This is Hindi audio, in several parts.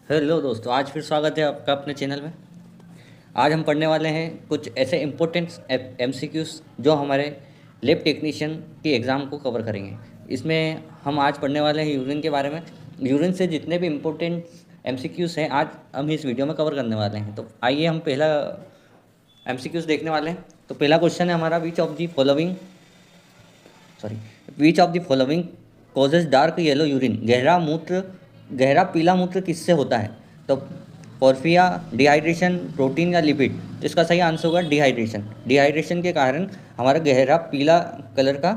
हेलो दोस्तों, आज फिर स्वागत है आपका अपने चैनल में। आज हम पढ़ने वाले हैं कुछ ऐसे इम्पोर्टेंट एमसीक्यूज जो हमारे लैब टेक्नीशियन की एग्ज़ाम को कवर करेंगे। इसमें हम आज पढ़ने वाले हैं यूरिन के बारे में। यूरिन से जितने भी इम्पोर्टेंट एमसीक्यूज हैं आज हम इस वीडियो में कवर करने वाले हैं। तो आइए हम पहला एमसीक्यूज देखने वाले हैं। तो पहला क्वेश्चन है हमारा, which of the following causes dark yellow urine. गहरा पीला मूत्र किससे होता है? तो पोर्फिया, डिहाइड्रेशन, प्रोटीन या लिपिड। तो इसका सही आंसर होगा डिहाइड्रेशन। डिहाइड्रेशन के कारण हमारा गहरा पीला कलर का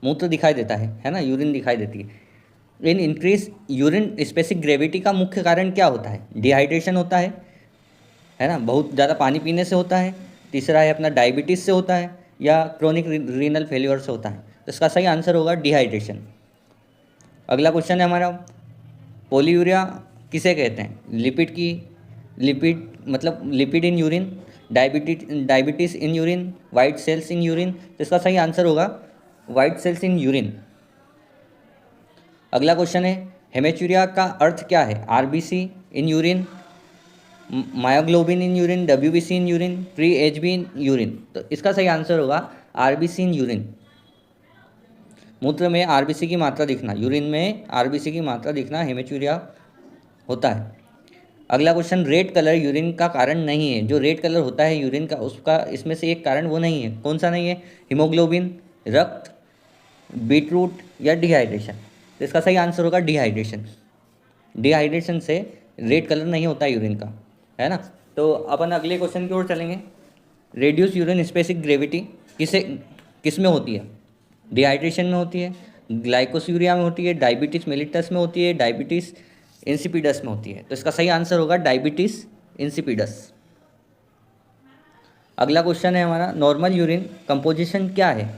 मूत्र दिखाई देता है ना, यूरिन दिखाई देती है। In increase urine specific gravity का मुख्य कारण क्या होता है? डिहाइड्रेशन होता है ना, बहुत ज़्यादा पानी पीने से होता है। तीसरा है अपना डायबिटीज़ से होता है या क्रोनिक रीनल फेल्योर से होता है। तो इसका सही आंसर होगा डिहाइड्रेशन। अगला क्वेश्चन है हमारा, पोलीयूरिया किसे कहते हैं? लिपिड मतलब lipid in urine, diabetes in urine, white cells in urine. तो इसका सही आंसर होगा वाइट सेल्स इन यूरिन। अगला क्वेश्चन है, हेमेचूरिया का अर्थ क्या है? RBC in urine, myoglobin in urine, WBC in urine, pre HB in urine. तो इसका सही आंसर होगा आरबीसी इन यूरिन। मूत्र में आरबीसी की मात्रा दिखना, यूरिन में आरबीसी की मात्रा दिखना हेमेचूरिया होता है। अगला क्वेश्चन, रेड कलर यूरिन का कारण नहीं है। जो रेड कलर होता है यूरिन का, उसका इसमें से एक कारण वो नहीं है। कौन सा नहीं है? हीमोग्लोबिन, रक्त, बीटरूट या डिहाइड्रेशन। तो इसका सही आंसर होगा डिहाइड्रेशन। डिहाइड्रेशन से रेड कलर नहीं होता यूरिन का, है ना। तो अपन अगले क्वेश्चन की ओर चलेंगे। रेड्यूस यूरिन स्पेसिफिक ग्रेविटी किस में होती है? डिहाइड्रेशन में होती है, ग्लाइकोसूरिया में होती है, डायबिटीज़ मेलिटस में होती है, डायबिटीज़ इंसिपिडस में होती है। तो इसका सही आंसर होगा डायबिटीज़ इंसिपिडस। अगला क्वेश्चन है हमारा, नॉर्मल यूरिन कंपोजिशन क्या है?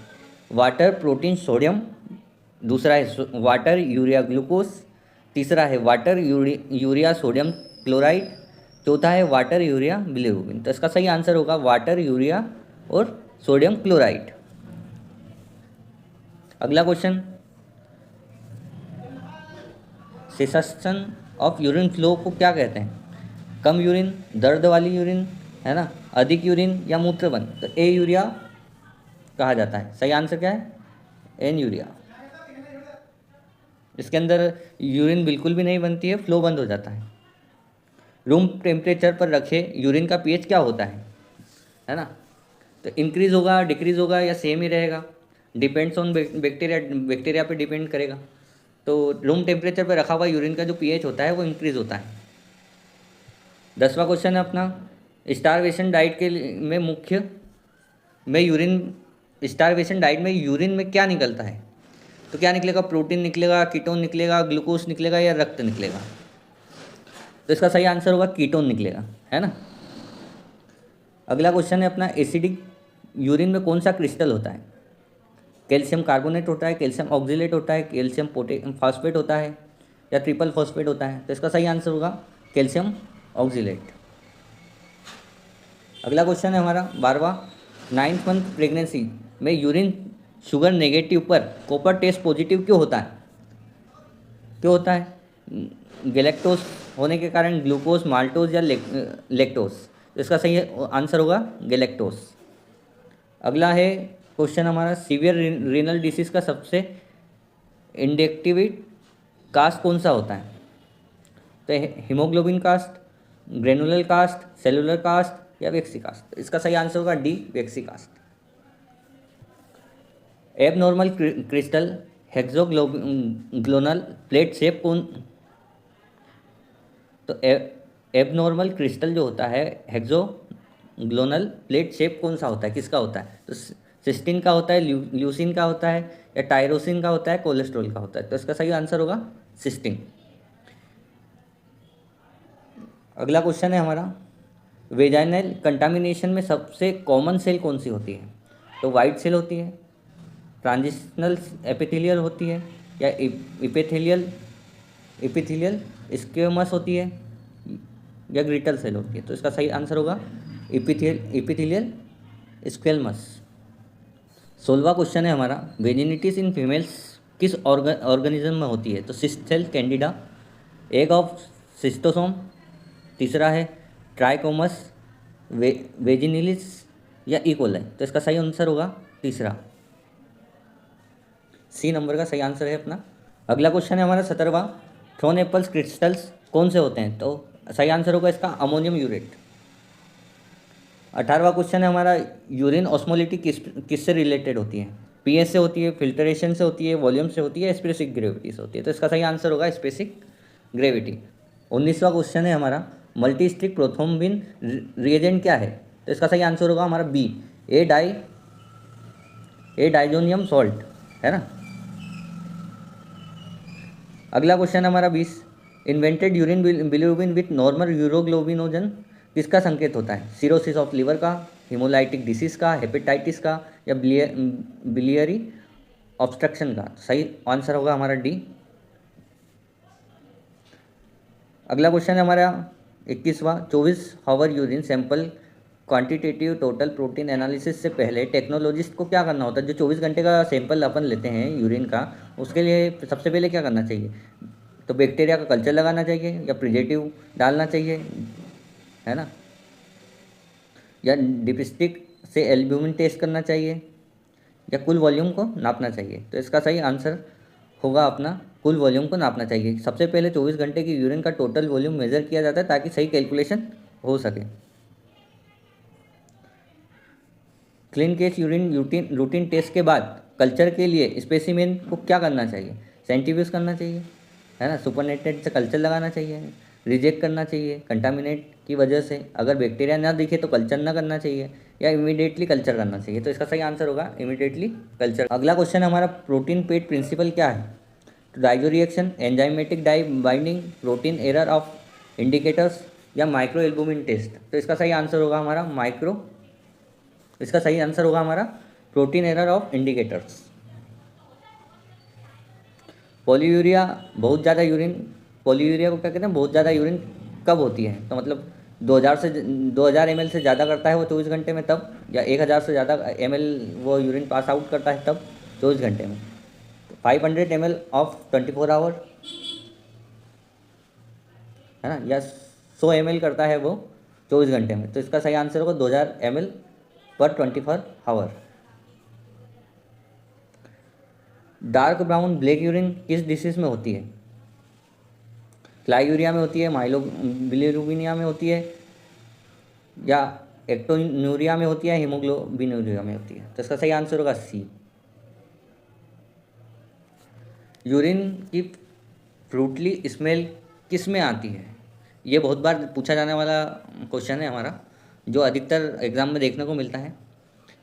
Water, protein, sodium. दूसरा है वाटर, यूरिया, ग्लूकोज। तीसरा है वाटर, यूरिया, सोडियम क्लोराइड। चौथा है वाटर, यूरिया, बिलिरुबिन। तो इसका सही आंसर होगा वाटर, यूरिया और सोडियम क्लोराइड। अगला question, cessation of urine flow को क्या कहते हैं? कम यूरिन, दर्द वाली यूरिन, है ना, अधिक यूरिन या मूत्रबंद। तो ए यूरिया कहा जाता है। सही आंसर क्या है? Anuria. इसके अंदर यूरिन बिल्कुल भी नहीं बनती है, फ्लो बंद हो जाता है। रूम टेम्परेचर पर रखे यूरिन का पीएच क्या होता है ना। तो इंक्रीज होगा, डिक्रीज होगा या सेम ही रहेगा? डिपेंड्स ऑन बैक्टीरिया पे डिपेंड करेगा। तो रूम टेम्परेचर पर रखा हुआ यूरिन का जो पीएच होता है वो इंक्रीज होता है। 10वां क्वेश्चन है अपना, स्टारवेशन डाइट स्टारवेशन डाइट में यूरिन में क्या निकलता है? तो क्या निकलेगा? प्रोटीन निकलेगा, कीटोन निकलेगा, ग्लूकोज निकलेगा या रक्त निकलेगा। तो इसका सही आंसर होगा कीटोन निकलेगा, है ना। अगला क्वेश्चन है अपना, एसिडिक यूरिन में कौन सा क्रिस्टल होता है? कैल्शियम कार्बोनेट होता है, कैल्शियम ऑक्जिलेट होता है, कैल्शियम फॉस्फेट होता है या ट्रिपल फॉस्फेट होता है। तो इसका सही आंसर होगा कैल्शियम ऑक्जिलेट। अगला क्वेश्चन है हमारा 12वां, 9th मंथ प्रेगनेंसी में यूरिन शुगर नेगेटिव पर कॉपर टेस्ट पॉजिटिव क्यों होता है? गैलेक्टोज होने के कारण, ग्लूकोज, माल्टोज या लैक्टोज। तो इसका सही आंसर होगा गैलेक्टोज। अगला है क्वेश्चन हमारा, सीवियर रीनल डिसीज़ का सबसे इंडेक्टिविट कास्ट कौन सा होता है? तो haemoglobin cast, granular cast, cellular cast या वेक्सी कास्ट। इसका सही आंसर होगा D, waxy cast. Abnormal crystal hexagonal plate shape तो एबनॉर्मल क्रिस्टल जो होता है हेक्सोग्लोनल प्लेट शेप कौन सा होता है, किसका होता है? तो सिस्टीन का होता है, ल्यूसिन का होता है या टायरोसिन का होता है, कोलेस्ट्रॉल का होता है। तो इसका सही आंसर होगा सिस्टीन। अगला क्वेश्चन है हमारा, वेजाइनल कंटामिनेशन में सबसे कॉमन सेल कौन सी होती है? तो वाइट सेल होती है, ट्रांजिशनल एपिथेलियल होती है या इपिथेलियल स्क्वेमस होती है या ग्रिटल सेल होती है। तो इसका सही आंसर होगा इपिथेलियल स्क्वेमस। 16वां क्वेश्चन है हमारा, वेजिनिटीज इन फीमेल्स किस ऑर्गेनिज्म में होती है? तो cyst cell, Candida, egg of schistosome, तीसरा है ट्राइकोमस वेजिनिलिस या इकोलाई। तो इसका सही आंसर होगा तीसरा, सी नंबर का सही आंसर है अपना। अगला क्वेश्चन है हमारा 17वां, थ्रोन एप्पल्स क्रिस्टल्स कौन से होते हैं? तो सही आंसर होगा इसका अमोनियम यूरेट। 18वां क्वेश्चन है हमारा, यूरिन ऑस्मोलिटी किससे रिलेटेड होती है? पीएच से होती है, फिल्ट्रेशन से होती है, वॉल्यूम से होती है, स्पेसिफिक ग्रेविटी से होती है? तो इसका सही आंसर होगा स्पेसिफिक ग्रेविटी। 19वां क्वेश्चन है हमारा, मल्टी स्टिक प्रोथ्रोम्बिन रिएजेंट क्या है? तो इसका सही आंसर होगा हमारा बी, ए डाइजोनियम सॉल्ट, है ना। अगला क्वेश्चन है हमारा 20, invented urine bilirubin with normal urobilinogen किसका संकेत होता है? सिरोसिस ऑफ लीवर का, हिमोलाइटिक डिसीज का, हेपेटाइटिस का, या बिलियरी ऑब्स्ट्रक्शन का? सही आंसर होगा हमारा डी। अगला क्वेश्चन है हमारा 21वां, 24 hour urine sample quantitative total protein analysis से पहले टेक्नोलॉजिस्ट को क्या करना होता है? जो 24 घंटे का सैंपल अपन लेते हैं यूरिन का, उसके लिए सबसे पहले क्या करना चाहिए? तो बैक्टीरिया का कल्चर लगाना चाहिए, या प्रिजेटिव डालना चाहिए, है ना, या डिपिस्टिक से एल्ब्यूमिन टेस्ट करना चाहिए, या कुल वॉल्यूम को नापना चाहिए? तो इसका सही आंसर होगा अपना कुल वॉल्यूम को नापना चाहिए। सबसे पहले 24 घंटे की यूरिन का टोटल वॉल्यूम मेजर किया जाता है ताकि सही कैलकुलेशन हो सके। Clean case urine routine test के बाद कल्चर के लिए स्पेसिमेन को क्या करना चाहिए? सेंट्रीफ्यूज करना चाहिए, है ना, सुपरनेटेड से कल्चर लगाना चाहिए, रिजेक्ट करना चाहिए कंटामिनेट की वजह से, अगर बैक्टीरिया ना दिखे तो कल्चर ना करना चाहिए, या इमीडिएटली कल्चर करना चाहिए? तो इसका सही आंसर होगा इमीडिएटली कल्चर। अगला क्वेश्चन हमारा, प्रोटीन पेट प्रिंसिपल क्या है? Diazo reaction, enzymatic dye binding, protein error of indicators, या माइक्रो एल्बुमिन टेस्ट? तो इसका सही आंसर होगा हमारा protein error of indicators. Polyuria बहुत ज़्यादा यूरिन, पॉलीयूरिया को क्या कहते हैं? बहुत ज़्यादा यूरिन कब होती है? तो मतलब 2000 ml से ज़्यादा करता है वो 24 घंटे में तब, या 1000 से ज़्यादा ml वो यूरिन पास आउट करता है तब 24 घंटे में। 500 ml ऑफ 24 आवर, है ना, या 100 ml करता है वो 24 घंटे में? तो इसका सही आंसर होगा 2000 ml पर 24 hour. Dark brown black urine किस डिसीज में होती है? क्लायूरिया में होती है, माइलोबिलिरुबिनिया में होती है, या एक्टोन्यूरिया में होती है, हीमोग्लोबिनूरिया में होती है? तो इसका सही आंसर होगा सी। यूरिन की फ्रूटली स्मेल किस में आती है? ये बहुत बार पूछा जाने वाला क्वेश्चन है हमारा, जो अधिकतर एग्जाम में देखने को मिलता है।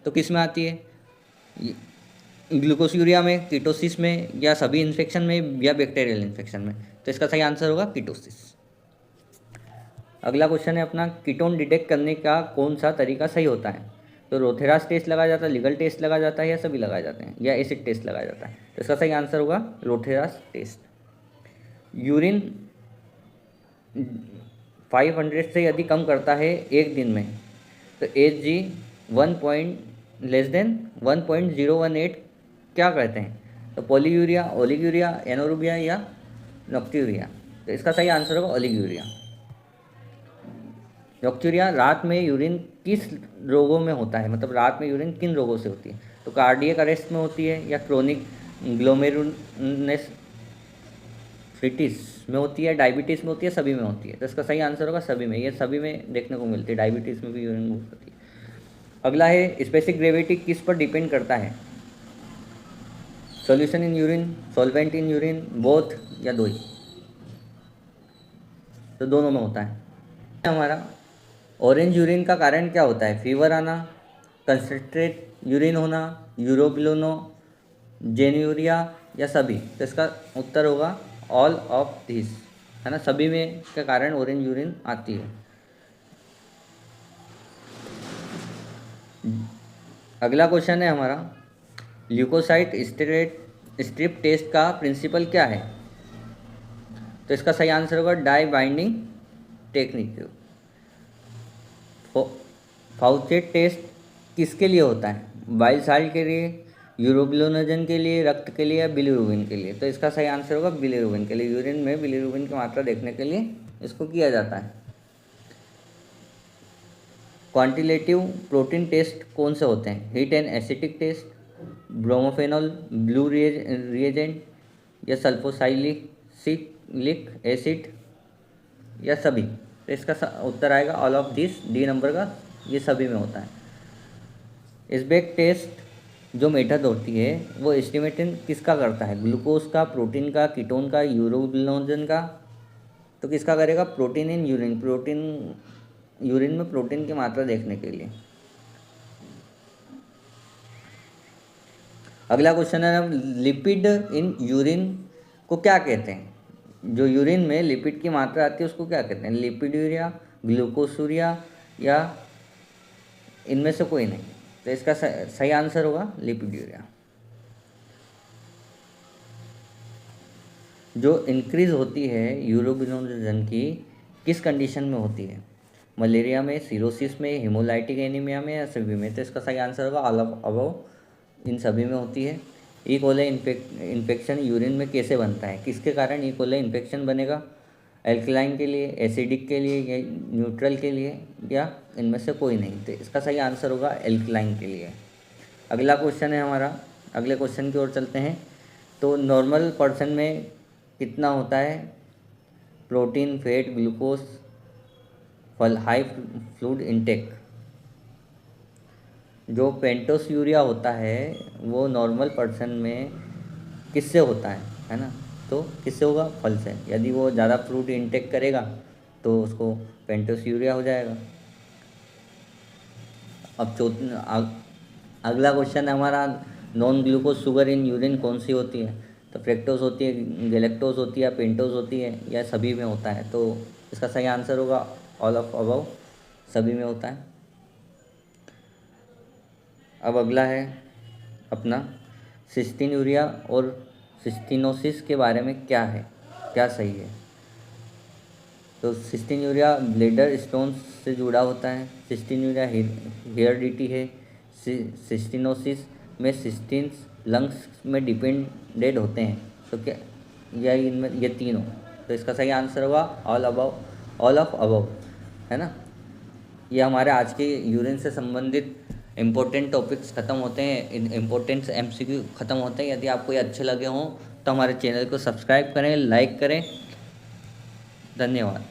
तो किस में आती है? ग्लूकोसूरिया में, कीटोसिस में, या सभी इन्फेक्शन में, या बैक्टीरियल इन्फेक्शन में? तो इसका सही आंसर होगा कीटोसिस। अगला क्वेश्चन है अपना, कीटोन डिटेक्ट करने का कौन सा तरीका सही होता है? तो रोथेरास टेस्ट लगाया जाता है, लीगल टेस्ट लगाया जाता है, या सभी लगाए जाते हैं, या एसिड टेस्ट लगाया जाता है? तो इसका सही आंसर होगा रोथेरास टेस्ट। यूरिन 500 से यदि कम करता है एक दिन में, तो HG 1.018 क्या कहते हैं? तो पॉलीयूरिया, ओलिगूरिया, एनोरुबिया, या नॉक्ट्यूरिया? तो इसका सही आंसर होगा ओलिगूरिया। नॉक्ट्यूरिया रात में यूरिन किस रोगों में होता है? मतलब रात में यूरिन किन रोगों से होती है? तो कार्डियक अरेस्ट में होती है, या क्रोनिक ग्लोमेरुलनेफ्राइटिस में होती है, डायबिटीज़ में होती है, सभी में होती है? तो इसका सही आंसर होगा सभी में। ये सभी में देखने को मिलती है, डायबिटीज़ में भी यूरिन मूव होती है। अगला है, स्पेसिफिक ग्रेविटी किस पर डिपेंड करता है? Solution in urine, solvent in urine, both, या दो ही? तो दोनों में होता है। हमारा ऑरेंज यूरिन का कारण क्या होता है? फीवर आना, कंसंट्रेट यूरिन होना, यूरोबिलोनो, जेन्यूरिया, या सभी? तो इसका उत्तर होगा ऑल ऑफ दिस, है ना, सभी में के कारण ऑरेंज यूरिन आती है। अगला क्वेश्चन है हमारा, ल्यूकोसाइट स्ट्रिप टेस्ट का प्रिंसिपल क्या है? तो इसका सही आंसर होगा डाई बाइंडिंग टेक्निक। फाउचेट टेस्ट किसके लिए होता है? बाइल साल्ट के लिए, यूरोबिलोनोजन के लिए, रक्त के लिए, या बिलिरुबिन के लिए? तो इसका सही आंसर होगा बिलिरुबिन के लिए। यूरिन में बिलिरुबिन की मात्रा देखने के लिए इसको किया जाता है। क्वांटिटेटिव प्रोटीन टेस्ट कौन से होते हैं? Heat and acetic test, bromophenol, blue reagent या सल्फोसाइलिक एसिड या सभी? तो इसका उत्तर आएगा all of this, D number का, ये सभी में होता है। इसबेक टेस्ट जो मेथड होती है वो एस्टिमेशन किसका करता है? ग्लूकोज का, प्रोटीन का, कीटोन का, यूरोबिनोजन का? तो किसका करेगा? प्रोटीन इन यूरिन, यूरिन में प्रोटीन की मात्रा देखने के लिए। अगला क्वेश्चन है लिपिड इन यूरिन को क्या कहते हैं? जो यूरिन में लिपिड की मात्रा आती है उसको क्या कहते हैं? लिपिड्यूरिया, ग्लूकोसूरिया या इनमें से कोई नहीं? तो इसका सही आंसर होगा लिपिड्यूरिया। जो इंक्रीज होती है यूरोबिनोजन की किस कंडीशन में होती है? मलेरिया में, सिरोसिस में, हेमोलाइटिक एनीमिया में या सभी में? तो इसका सही आंसर होगा ऑल ऑफ अबव, इन सभी में होती है। ई कोलाई इन्फेक्शन यूरिन में कैसे बनता है? किसके कारण ई कोलाई इन्फेक्शन बनेगा? एल्कलाइन के लिए, एसिडिक के लिए या न्यूट्रल के लिए या इनमें से कोई नहीं? तो इसका सही आंसर होगा एल्कलाइन के लिए। अगला क्वेश्चन है हमारा, अगले क्वेश्चन की ओर चलते हैं। तो नॉर्मल पर्सन में कितना होता है protein, fat, glucose, high fluid intake? जो पेंटोस यूरिया होता है वो नॉर्मल पर्सन में किससे होता है ना? तो किससे होगा? फल से। यदि वो ज़्यादा फ्रूट इनटेक करेगा तो उसको पेंटोस यूरिया हो जाएगा। अब अगला क्वेश्चन है हमारा, non glucose sugar in urine कौन सी होती है? तो फ्रेक्टोज होती है, गैलेक्टोज होती है, पेंटोज होती है या सभी में होता है? तो इसका सही आंसर होगा ऑल ऑफ अबव, सभी में होता है। अब अगला है अपना सिस्टीन यूरिया और सिस्टीनोसिस के बारे में क्या है, क्या सही है? तो सिस्टीन यूरिया ब्लेडर स्टोन से जुड़ा होता है, सिस्टीन यूरिया हेरिडिटी है, सिस्टीनोसिस में सिस्टीन्स लंग्स में डिपेंडेड होते हैं। तो क्या या इनमें ये तीनों? तो इसका सही आंसर होगा ऑल ऑफ अबव, है ना? ये हमारे आज के यूरिन से संबंधित इम्पोर्टेंट टॉपिक्स ख़त्म होते हैं, इम्पोर्टेंट MCQ ख़त्म होते हैं। यदि आपको ये अच्छे लगे हों तो हमारे चैनल को सब्सक्राइब करें, लाइक करें। धन्यवाद।